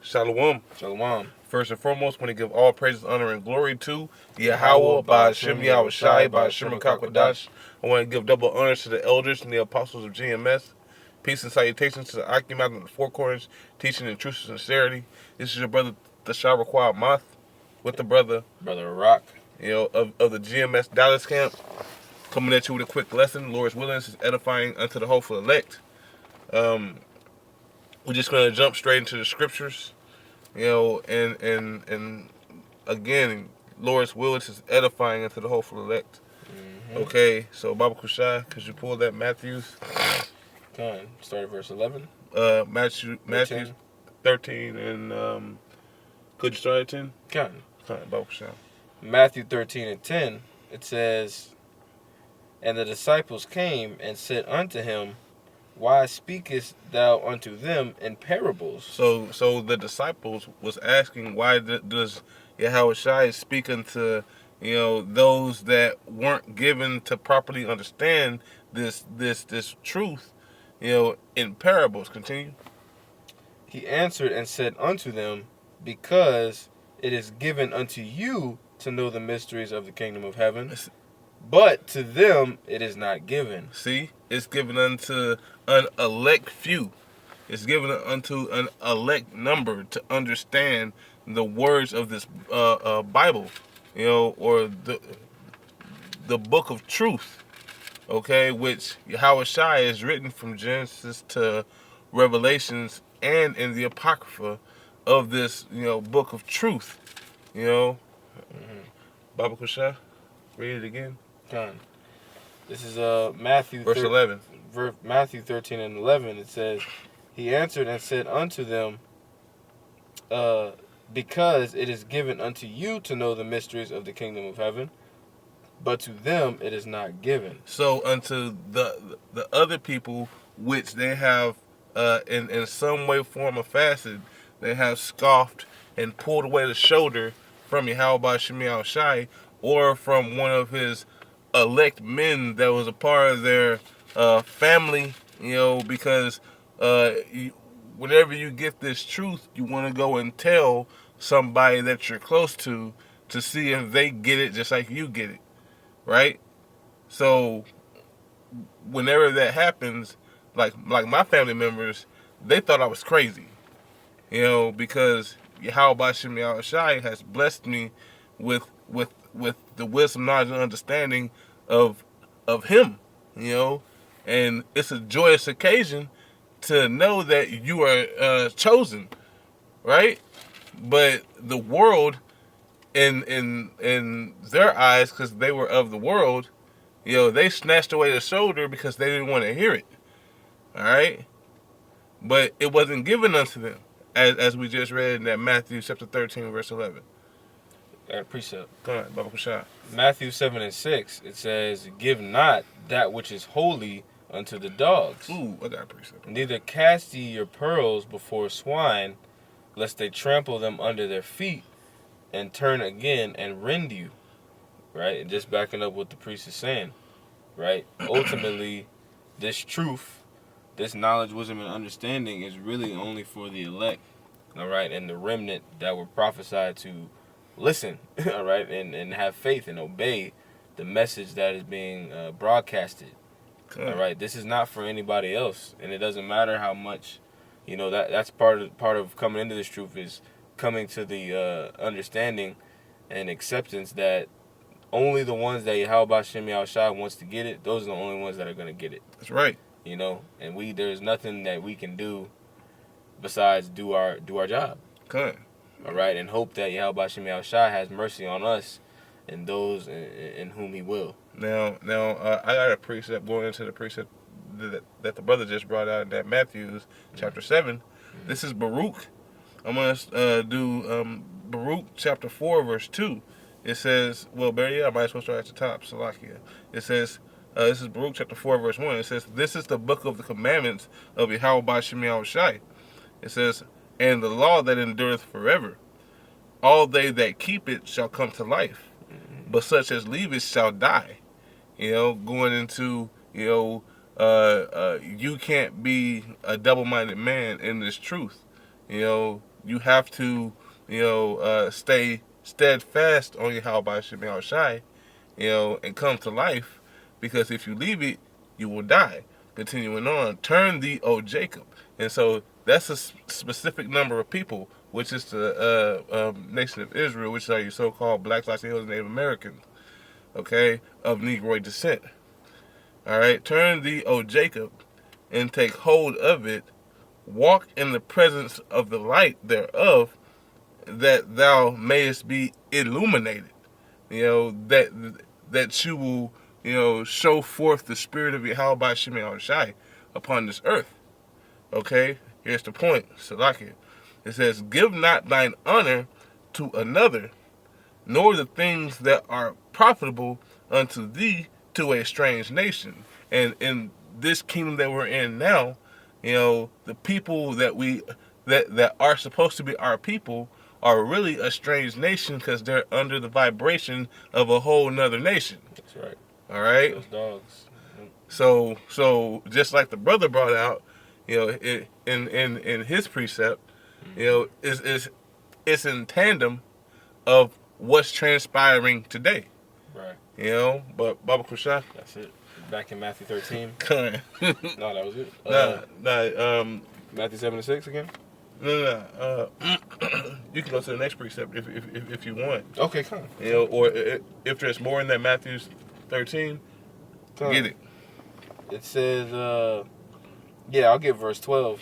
Shalom. Shalom. First and foremost, want to give all praises, honor, and glory to Yahweh, by Hashem Yahweh Shai, by Hashem Kakwadash. I want to give double honors to the elders and the apostles of GMS. Peace and salutations to the Akim in the Four Corners, teaching in truth and sincerity. This is your brother, the Shawakwa Moth, with the brother Rock. Of the GMS Dallas camp, coming at you with a quick lesson. Lord's willing, is edifying unto the hopeful elect. We're just going to jump straight into the scriptures. And again, Lord's will is edifying into the hopeful elect. Mm-hmm. Okay, so Baba Kushai, could you pull that Matthews? Come start at verse 11. Matthew 13, and could you start at 10? Come Baba Kushai. Matthew 13 and 10, it says, "And the disciples came and said unto him, Why speakest thou unto them in parables?" So the disciples was asking, why does Yahweh Shai speak unto those that weren't given to properly understand this truth, in parables? Continue. He answered and said unto them, Because it is given unto you to know the mysteries of the kingdom of heaven, but to them it is not given. See, it's given unto an elect few. It's given unto an elect number to understand the words of this Bible, or the book of truth, okay, which Yahweh Shai is written from Genesis to Revelations and in the Apocrypha of this, book of truth, Baba Kushai, read it again. Done. This is Matthew verse 11. Matthew 13 and 11. It says, He answered and said unto them, Because it is given unto you to know the mysteries of the kingdom of heaven, but to them it is not given. So unto the other people which they have in some way, form, or facet, they have scoffed and pulled away the shoulder from Yahweh Shemiah Shai, or from one of his elect men that was a part of their family, because whenever you get this truth, you want to go and tell somebody that you're close to see if they get it just like you get it, right? So whenever that happens, like my family members, they thought I was crazy, because Yahweh Shemiah Shai has blessed me with the wisdom, knowledge, and understanding of him, and it's a joyous occasion to know that you are chosen, right? But the world, in their eyes, because they were of the world, they snatched away the shoulder because they didn't want to hear it, all right? But it wasn't given unto them, as we just read in that Matthew chapter 13, verse 11. Precept. Come on, Baba Kushai. Matthew 7 and 6, it says, Give not that which is holy unto the dogs. Ooh, I got a precept. Neither cast ye your pearls before swine, lest they trample them under their feet, and turn again and rend you. Right? And just backing up what the priest is saying. Right? Ultimately, this truth, this knowledge, wisdom, and understanding is really only for the elect. All right? And the remnant that were prophesied to listen, all right, and have faith and obey the message that is being broadcasted. All right, this is not for anybody else, and it doesn't matter how much, that's part of coming into this truth is coming to the understanding and acceptance that only the ones that Yahweh Shemiah Shai wants to get it, those are the only ones that are going to get it. That's right. And there's nothing that we can do besides do our job. Okay. All right, and hope that Yahweh Shemiah Shai has mercy on us and those in whom He will. Now, I got a precept going into the precept that the brother just brought out in that Matthews chapter 7. Mm-hmm. This is Baruch. I'm going to do Baruch chapter 4, verse 2. It says, I might as well start at the top, Salakia. It says, this is Baruch chapter 4, verse 1. It says, This is the book of the commandments of Yahweh Shemiah Shai. It says, And the law that endureth forever. All they that keep it shall come to life, but such as leave it shall die. Going into, you can't be a double-minded man in this truth. you have to, stay steadfast on Yahweh Shemi Shai, and come to life, because if you leave it, you will die. Continuing on, turn thee, O Jacob. And so that's a specific number of people, which is the nation of Israel, which are your so-called blacks, Latinos, and Native Americans, okay, of Negroid descent. All right, turn thee, O Jacob, and take hold of it. Walk in the presence of the light thereof, that thou mayest be illuminated. That you will, show forth the spirit of Yahweh Shemi Shai upon this earth. Okay, here's the point, Salakia. It says, give not thine honor to another, nor the things that are profitable unto thee to a strange nation. And in this kingdom that we're in now, the people that are supposed to be our people are really a strange nation, because they're under the vibration of a whole nother nation. That's right. All right. Those dogs. So just like the brother brought out, in his precept, it's in tandem of what's transpiring today. Right. But Baba Kusha. That's it. Back in Matthew 13. No, that was it. Matthew 7-6 again. No. You can go to the next precept if you want. Okay, come on. Or if there's more in that Matthew 13, get it. It says, I'll get verse 12.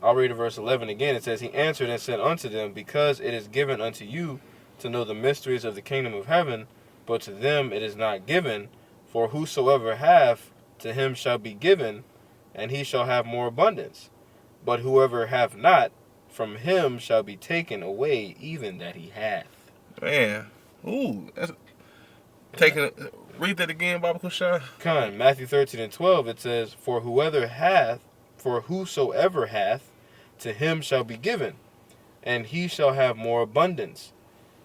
I'll read verse 11 again. It says, he answered and said unto them, because it is given unto you to know the mysteries of the kingdom of heaven, but to them it is not given. For whosoever hath, to him shall be given, and he shall have more abundance. But whoever hath not, from him shall be taken away even that he hath. Man, that's read that again, Baba Kushan. Come, Matthew 13:12, it says, for whosoever hath, to him shall be given, and he shall have more abundance.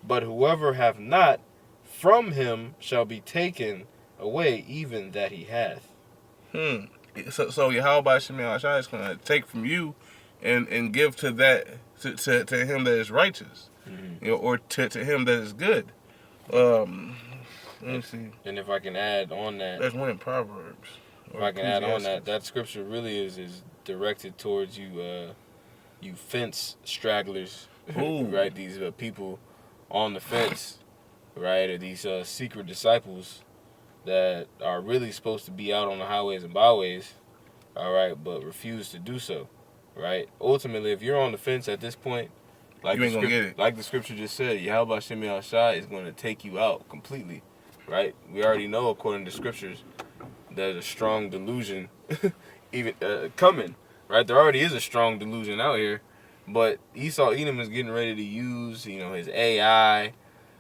But whoever hath not, from him shall be taken away even that he hath. So Yahweh Shemi Shai is going to take from you and give to that to him that is righteous, or to him that is good. Let me see. And if I can add on that, there's one in Proverbs. If I can add on that scripture really is directed towards you, you fence stragglers, right? These people on the fence, right? Or these secret disciples that are really supposed to be out on the highways and byways, all right, but refuse to do so, right? Ultimately, if you're on the fence at this point, like you ain't gonna get it. Like the scripture just said, Yahweh Shemi Shai is going to take you out completely, right? We already know, according to scriptures, there's a strong delusion even coming, right? There already is a strong delusion out here, but Esau Edom is getting ready to use, his AI.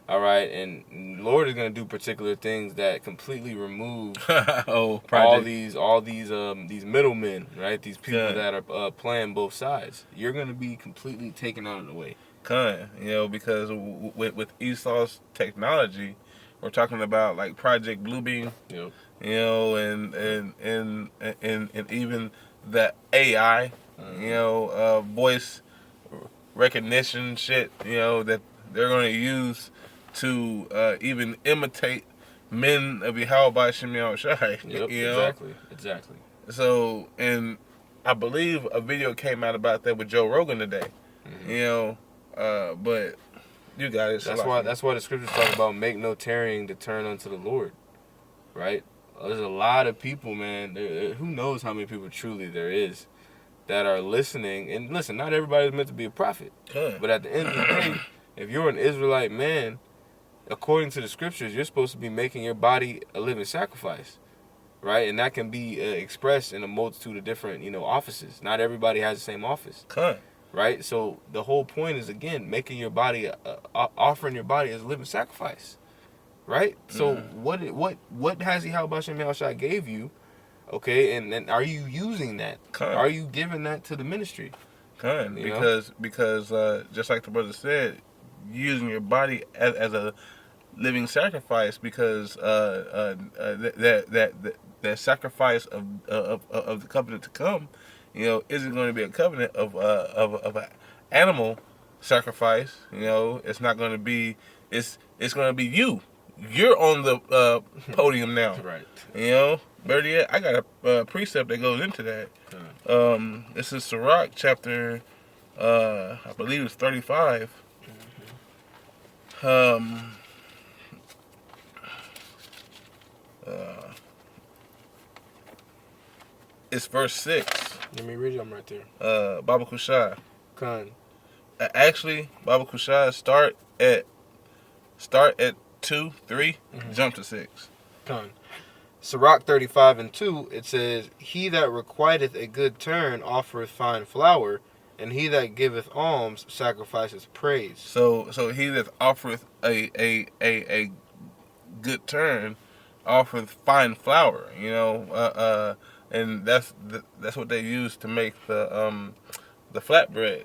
All right, and Lord is going to do particular things that completely remove all these middlemen, right? These people that are playing both sides. You're going to be completely taken out of the way. Because with Esau's technology, we're talking about like Project Bluebeam, and even the AI, voice recognition shit, that they're going to use to even imitate men of Yahweh Shemi Shai. Yep, exactly. So, and I believe a video came out about that with Joe Rogan today. But you got it. That's why the scriptures talk about make no tarrying to turn unto the Lord, right? There's a lot of people, man. Who knows how many people truly there is that are listening. And listen, not everybody's meant to be a prophet. But at the end of the day, if you're an Israelite man, according to the scriptures, you're supposed to be making your body a living sacrifice, right? And that can be expressed in a multitude of different, offices. Not everybody has the same office, right? So the whole point is, again, making your body, offering your body as a living sacrifice, right? So what has Yahweh Shemi Shai gave you, okay? And are you using that? Are you giving that to the ministry? Because just like the brother said, using your body as a living sacrifice, because that sacrifice of the covenant to come isn't going to be a covenant of an animal sacrifice. It's not going to be. It's going to be you. You're on the podium now. Right. Better yet, I got a precept that goes into that. This is Sirach chapter, I believe it's 35. It's verse 6. Let me read it. I'm right there. Baba Kushai. Khan. Actually, Baba Kushai start at 2, 3, jump to 6. Khan. Sirach 35 and 2, it says, "He that requiteth a good turn offereth fine flour, and he that giveth alms sacrifices praise." So he that offereth a good turn offereth fine flour. And that's what they use to make the flatbread.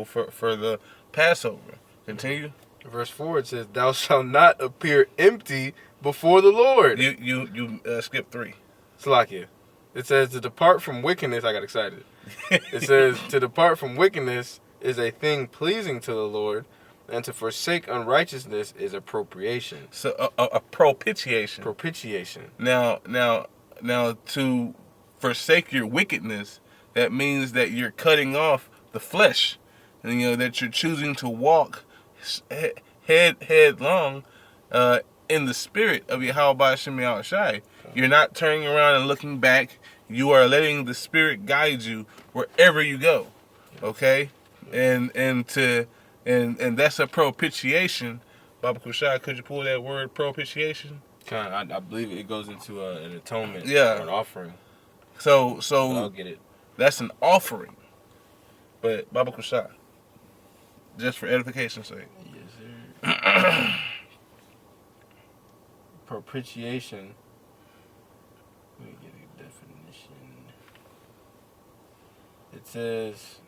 For the Passover. Continue. Verse 4, it says, "Thou shalt not appear empty before the Lord." You skip 3. Salakia. It says, "To depart from wickedness," I got excited. It says, "To depart from wickedness is a thing pleasing to the Lord, and to forsake unrighteousness is appropriation." So a propitiation. Propitiation. Now to forsake your wickedness, that means that you're cutting off the flesh, and that you're choosing to walk headlong in the spirit of Yahweh Shem Shai. You're not turning around and looking back. You are letting the Spirit guide you wherever you go. Okay, and that's a propitiation. Baba Kushai, could you pull that word propitiation? I believe it goes into an atonement. Yeah. Or an offering. So I'll get it. That's an offering. But Baba Kushai, just for edification's sake. Yes, sir. Propitiation. Let me get a definition. It says,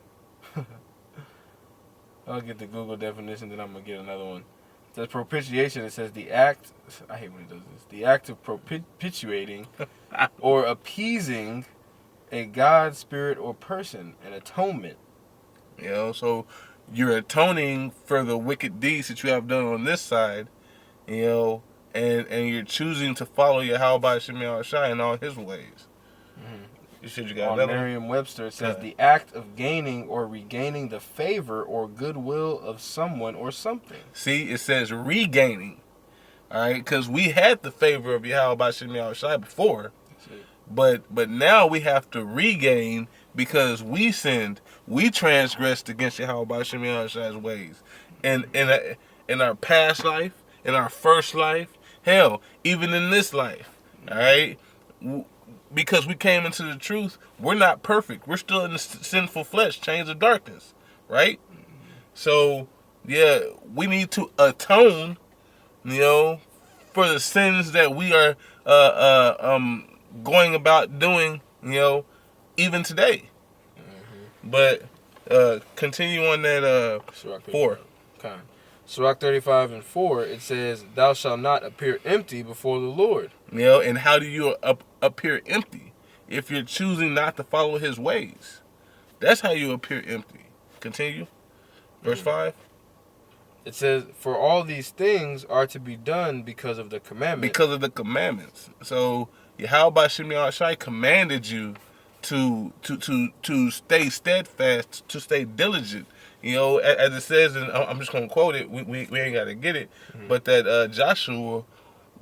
I'll get the Google definition, then I'm going to get another one. It says propitiation. It says the act, I hate when it does this, the act of propitiating or appeasing a god, spirit, or person, an atonement. So you're atoning for the wicked deeds that you have done on this side, and you're choosing to follow Yahweh Shem Shai in all his ways. You said you got On another one? Merriam-Webster, it says the act of gaining or regaining the favor or goodwill of someone or something. See, it says regaining. All right, because we had the favor of Yahweh Shem Shai before, but now we have to regain because we sinned, we transgressed against Yahweh Shem Shai's ways, and in our past life, in our first life, hell, even in this life. All right. Because we came into the truth, we're not perfect. We're still in the sinful flesh, chains of darkness, right? So, yeah, we need to atone, for the sins that we are going about doing, even today. But continue on that 4. Okay. Sirach 35 and 4, it says, "Thou shalt not appear empty before the Lord." And how do you appear empty? If you're choosing not to follow his ways. That's how you appear empty. Continue. Verse 5. It says, "For all these things are to be done because of the commandments." Because of the commandments. So Yahweh Shem Shai commanded you to stay steadfast, to stay diligent. As it says, and I'm just going to quote it, we ain't got to get it, but that Joshua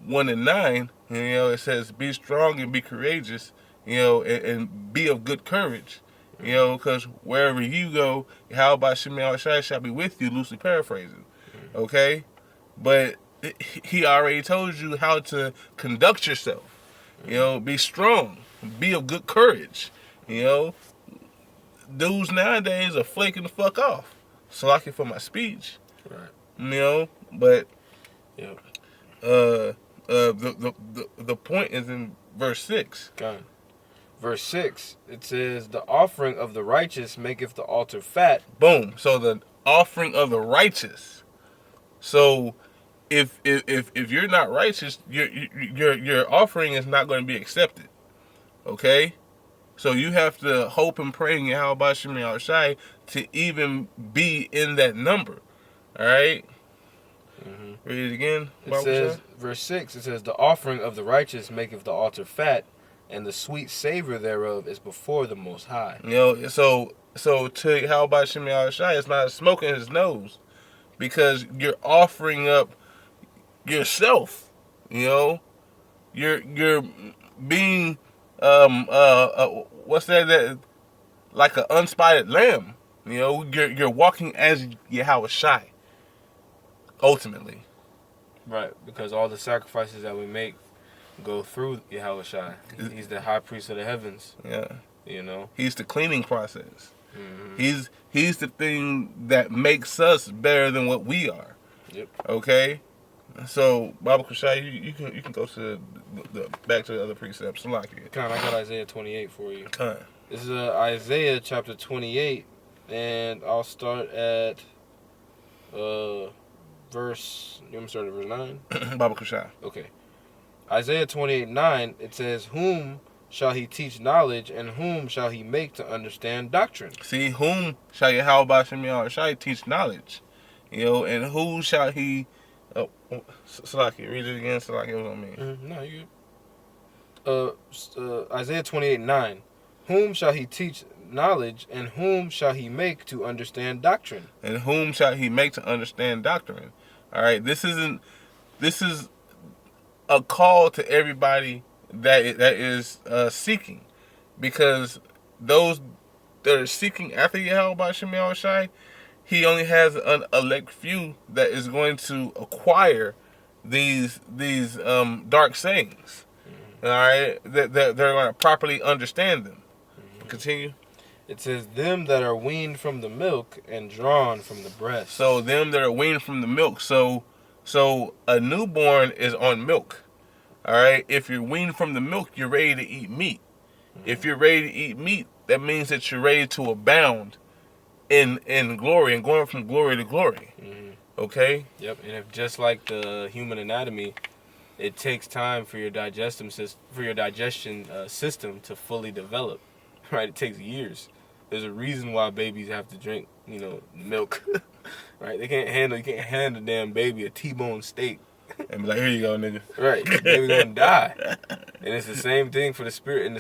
1 and 9, it says, "Be strong and be courageous, and be of good courage, because wherever you go, Yahweh Shem Shai shall be with you," loosely paraphrasing, okay? But he already told you how to conduct yourself, be strong, be of good courage, Dudes nowadays are flaking the fuck off. Slacking for my speech. Right. But yep. The point is in verse 6. God. Verse 6, it says, "The offering of the righteous maketh the altar fat." Boom. So the offering of the righteous. So if you're not righteous, your offering is not going to be accepted. Okay? So you have to hope and pray in Yahweh Shem Shai to even be in that number. All right? Mm-hmm. Read it again. It says, verse 6, it says, the offering of the righteous maketh the altar fat, and the sweet savor thereof is before the Most High. You know, so to Yahweh Shem Shai, it's not smoke in his nose, because you're offering up yourself. You know, you're being what's that like an unspotted lamb. You know, you're walking as Yahweh Shai. Ultimately, right? Because all the sacrifices that we make go through Yahweh Shai. He's the high priest of the heavens. Yeah, you know, he's the cleaning process. Mm-hmm. He's the thing that makes us better than what we are. Yep. Okay. So, Baba Kushai, you can go to the back to the other precepts. I got Isaiah 28 for you. Con. This is Isaiah chapter 28, and I'll start at verse. You want me to start at verse 9? Baba Kushai. Okay. Isaiah 28:9. It says, "Whom shall he teach knowledge, and whom shall he make to understand doctrine?" See, whom shall Yahweh Shem Shai teach knowledge? You know, and who shall he? Oh, Salaki, read it again. Salaki, what I mean? No, you. Isaiah 28:9. Whom shall he teach knowledge, and whom shall he make to understand doctrine? And whom shall he make to understand doctrine? All right, this is a call to everybody that is seeking, because those that are seeking after Yahweh Shem Shai, he only has an elect few that is going to acquire these dark sayings. All right, that they're going to properly understand them. Continue. It says, "Them that are weaned from the milk and drawn from the breast." So them that are weaned from the milk. So a newborn is on milk. All right. If you're weaned from the milk, you're ready to eat meat. If you're ready to eat meat, that means that you're ready to abound in glory and going from glory to glory. Okay. Yep. And if just like the human anatomy, it takes time for your digestion system to fully develop. Right. It takes years. There's a reason why babies have to drink, milk. Right. You can't hand a damn baby a T-bone steak. And be like, here you go, nigga. Right. The baby gonna die. And it's the same thing for the spirit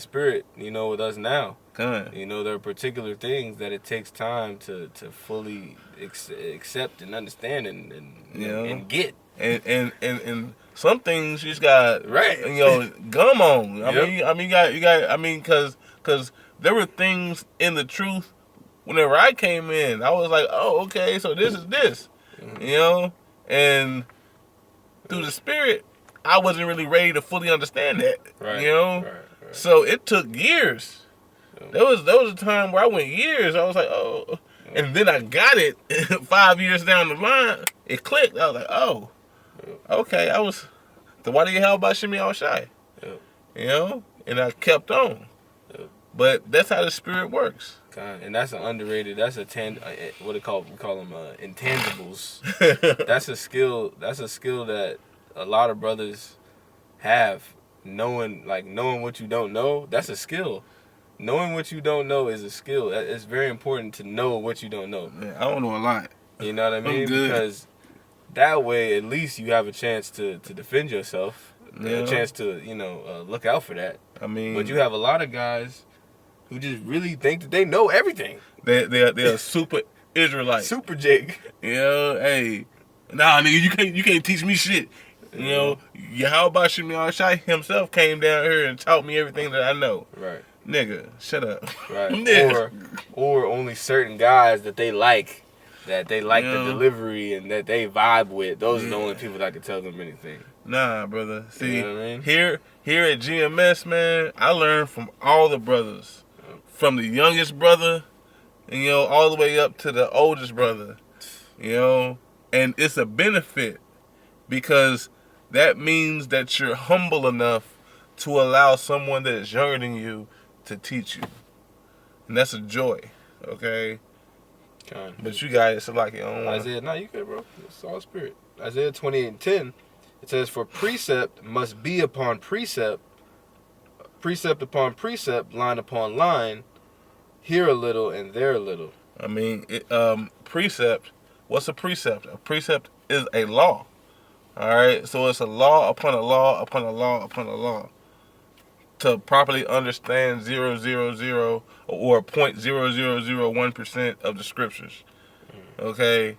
with us now. There are particular things that it takes time to fully accept and understand and get. And some things you just got gum on. Because there were things in the truth whenever I came in. I was like, oh, okay, so this is this. And through the spirit, I wasn't really ready to fully understand that. Right. So it took years. There was a time where I went years. I was like, oh. And then I got it 5 years down the line. It clicked. I was like, oh. Okay. So why do you have about Shimmy all shy? And I kept on. But that's how the spirit works. And that's an underrated. That's we call them intangibles. That's a skill. That's a skill that a lot of brothers have. Knowing what you don't know. That's a skill. Knowing what you don't know is a skill. It's very important to know what you don't know. Yeah, I don't know a lot. You know what I mean? Because that way, at least you have a chance to defend yourself. A chance to look out for that. I mean, but you have a lot of guys who just really think that they know everything. They're super Israelites. Super Jake. Hey. Nah, nigga, you can't teach me shit. Yahweh Shem Shai himself came down here and taught me everything that I know. Right. Nigga, shut up. Right. Or only certain guys that they like the delivery and that they vibe with. Those are the only people that can tell them anything. Nah, brother. See, you know what I mean? Here at GMS, man, I learned from all the brothers. From the youngest brother, and all the way up to the oldest brother. And it's a benefit because that means that you're humble enough to allow someone that is younger than you to teach you. And that's a joy, okay? But you got it, so like it. Isaiah, no, you good, bro. It's all spirit. Isaiah 28:10, it says, "For precept must be upon precept, precept upon precept, line upon line, here a little and there a little. I mean, precept. What's a precept? A precept is a law. All right, so it's a law upon a law upon a law upon a law. To properly understand 0.000 or 0.0001% of the scriptures, okay,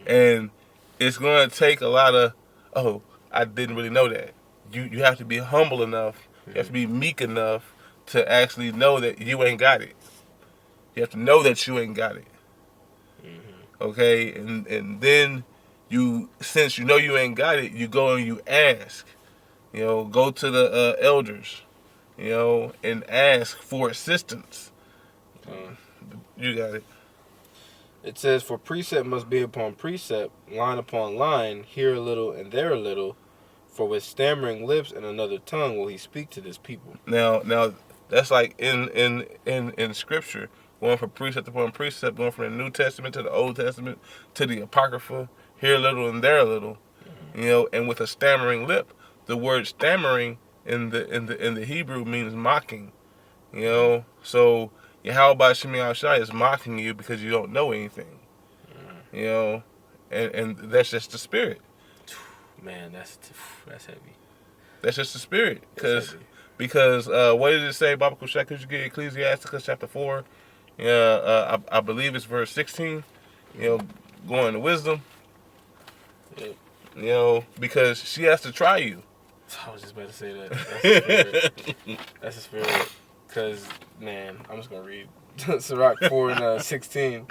and it's going to take a lot of, oh, I didn't really know that. You have to be humble enough. You have to be meek enough to actually know that you ain't got it. You have to know that you ain't got it. Okay, and then since you know you ain't got it, you go and you ask. Go to the elders, and ask for assistance. You got it. It says, for precept must be upon precept, line upon line, here a little and there a little, for with stammering lips and another tongue will he speak to this people. Now that's like in scripture, going from precept upon precept, going from the New Testament to the Old Testament to the Apocrypha, here a little and there a little, and with a stammering lip. The word stammering in the Hebrew means mocking, so Yahweh Shemi Shai is mocking you because you don't know anything, and that's just the spirit. Man, that's heavy. That's just the spirit, because what did it say, Baba Kushak? Could you get Ecclesiasticus chapter 4? I believe it's verse 16. Going to wisdom. Because she has to try you. I was just about to say that. That's the spirit. That's the spirit. Because, man, I'm just going to read Sirach 4 and 16.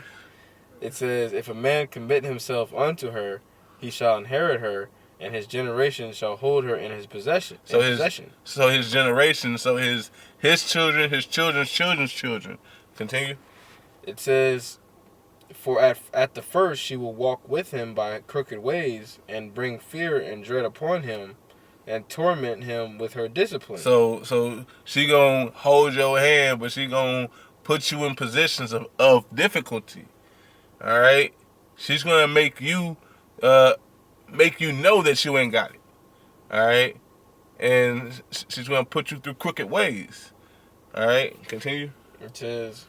It says, if a man commit himself unto her, he shall inherit her, and his generation shall hold her in his possession. So his generation, so his children, his children's children's children. Continue. It says, for at the first she will walk with him by crooked ways, and bring fear and dread upon him, and torment him with her discipline. So she gonna hold your hand, but she gonna put you in positions of difficulty. All right, she's gonna make you know that you ain't got it. All right, and she's gonna put you through crooked ways. All right, continue. It says,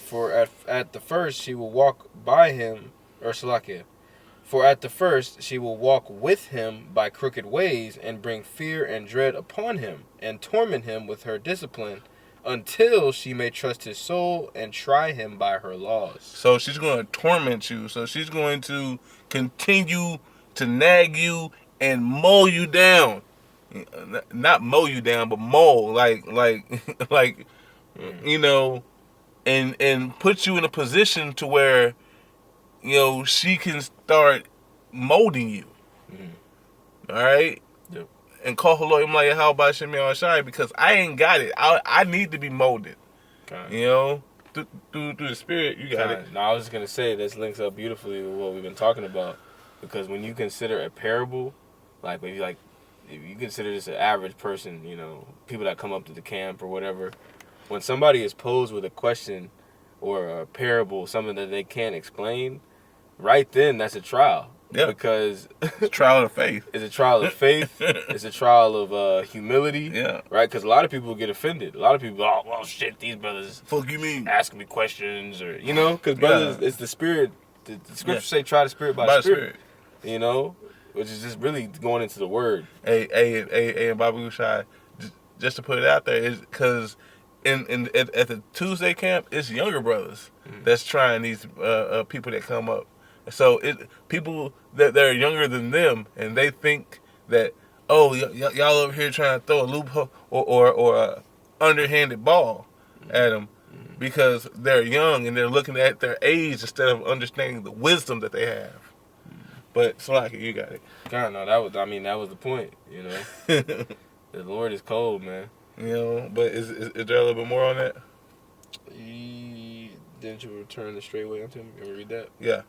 for at the first she will walk by him, or Salakia. For at the first she will walk with him by crooked ways, and bring fear and dread upon him, and torment him with her discipline, until she may trust his soul and try him by her laws. So she's going to torment you. So she's going to continue to nag you and mow you down. Not mow you down, but mow, like and put you in a position to where, she can start molding you. All right? Yep. And call her Lord, like, how about Shemi Shai? Because I ain't got it. I need to be molded. Through the spirit, you got it. No, I was just going to say, this links up beautifully with what we've been talking about. Because when you consider a parable, if you consider this an average person, people that come up to the camp or whatever, when somebody is posed with a question or a parable, something that they can't explain, right then that's a trial. Yeah. Because it's a trial of faith. It's a trial of faith. It's a trial of humility. Yeah. Right? Because a lot of people get offended. A lot of people, oh, well, shit, these brothers fuck you mean asking me questions, or because brothers, it's the spirit. The scriptures say, try the spirit by the spirit. Which is just really going into the word. Hey, and Baba Gushai, just to put it out there, is because at the Tuesday camp, it's younger brothers that's trying these people that come up. So people that are younger than them, and they think that, oh, y'all over here trying to throw a loophole or a underhanded ball at them because they're young and they're looking at their age instead of understanding the wisdom that they have. But Salaki, you got it. God, no, that was the point. The Lord is cold, man. But is there a little bit more on that? Didn't you return the straight way unto him? Can we read that? Yeah.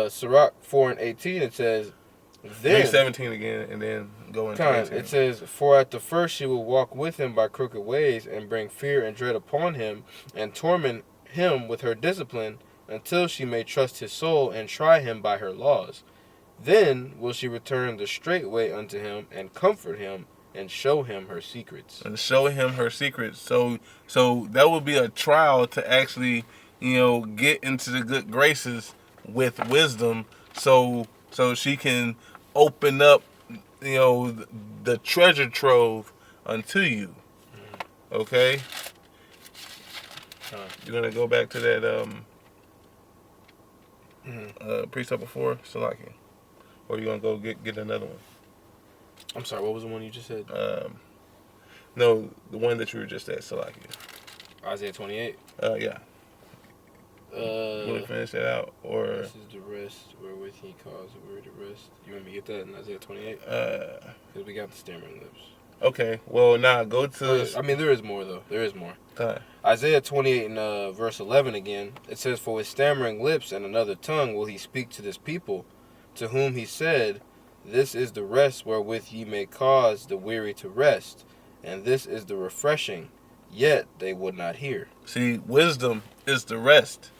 Sirach 4 and 18, it says, then 17 again, and then go into 18. It says, for at the first she will walk with him by crooked ways, and bring fear and dread upon him, and torment him with her discipline, until she may trust his soul and try him by her laws. Then will she return the straight way unto him, and comfort him, and show him her secrets. And show him her secrets. So that would be a trial to actually, get into the good graces with wisdom, so she can open up, the treasure trove unto you. Okay? You're gonna go back to that precept before, Salaki? Or you gonna go get another one? I'm sorry, what was the one you just said? No, the one that you were just at, Salaki. Isaiah 28. Yeah. You want to finish that out, or this is the rest wherewith he caused the weary to rest. You want me to get that in Isaiah 28? Because we got the stammering lips. Okay, well, now go to... I mean, there is more, though. There is more. Time. Isaiah 28 and verse 11 again. It says, for with stammering lips and another tongue will he speak to this people, to whom he said, this is the rest wherewith ye may cause the weary to rest, and this is the refreshing, yet they would not hear. See, wisdom is the rest.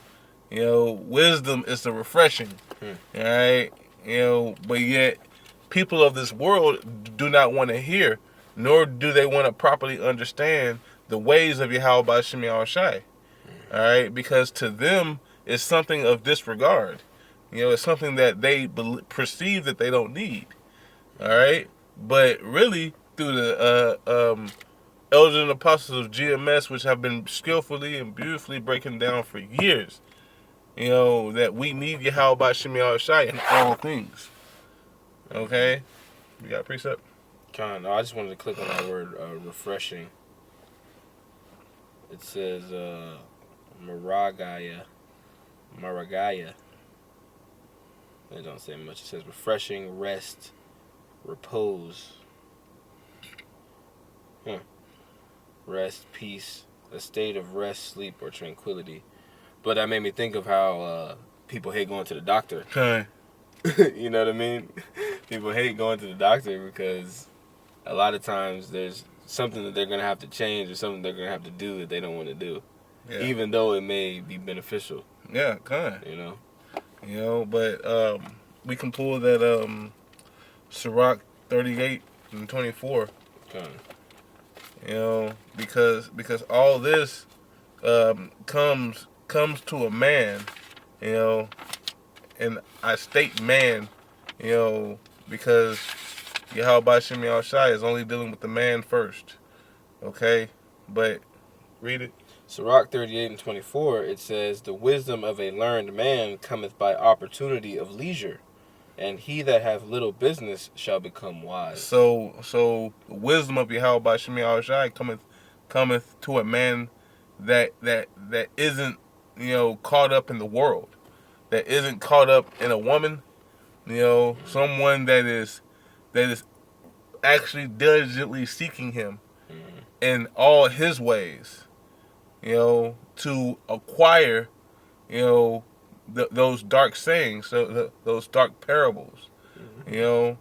Wisdom is the refreshing. All right? But yet, people of this world do not want to hear, nor do they want to properly understand the ways of Yahweh Shem Shai. All right? Because to them, it's something of disregard. It's something that they perceive that they don't need. All right? But really, through the elders and apostles of GMS, which have been skillfully and beautifully breaking down for years, that we need Yahweh Shem Shai in all things. Okay? You got a precept? No, I just wanted to click on that word, refreshing. It says, Maragaya. It don't say much. It says refreshing, rest, repose. Rest, peace, a state of rest, sleep, or tranquility. But that made me think of how people hate going to the doctor. Okay. You know what I mean? People hate going to the doctor because a lot of times there's something that they're going to have to change or something they're going to have to do that they don't want to do. Yeah. Even though it may be beneficial. Yeah, kind of. But we can pull that Sirach 38 and 24. Because all this comes to a man, and I state man, because Yahweh Shem Shai is only dealing with the man first. Okay? But read it. Sirach 38 and 24, it says, the wisdom of a learned man cometh by opportunity of leisure, and he that hath little business shall become wise. So the wisdom of Yahweh Shem Shai cometh to a man that isn't, caught up in the world, that isn't caught up in a woman, someone that is actually diligently seeking him in all his ways, to acquire, those dark sayings, those dark parables. Read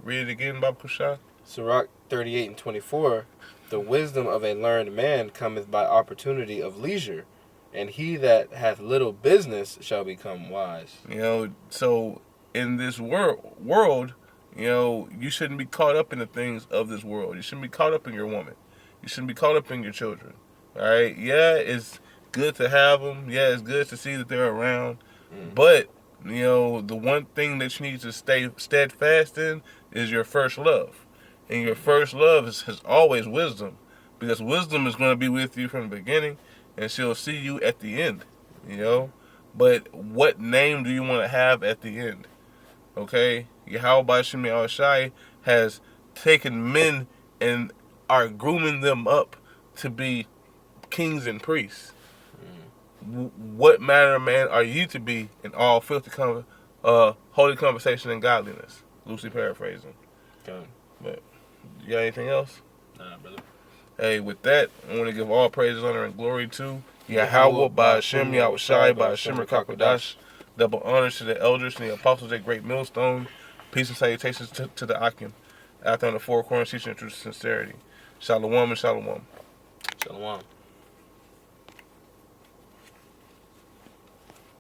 it again, Bab Kusha. Sirach 38 and 24, the wisdom of a learned man cometh by opportunity of leisure, and he that hath little business shall become wise. So in this world, you shouldn't be caught up in the things of this world. You shouldn't be caught up in your woman. You shouldn't be caught up in your children. All right? Yeah, it's good to have them. Yeah, it's good to see that they're around. But, the one thing that you need to stay steadfast in is your first love. And your first love is always wisdom. Because wisdom is going to be with you from the beginning, and she'll see you at the end. But what name do you want to have at the end? Okay? Yahweh Shem Shai has taken men and are grooming them up to be kings and priests. What manner of man are you to be in all filthy holy conversation and godliness? Loosely paraphrasing. Okay. But you got anything else? Nah, brother. Hey, with that, I want to give all praise, honor, and glory to Yahweh by Hashem, Yahweh Shai by Hashem Kakodash. Double honors to the elders and the apostles at Great Millstone. Peace and salutations to the Akim. After on the four corners, teaching the truth and sincerity. Shalom and shalom. Shalom.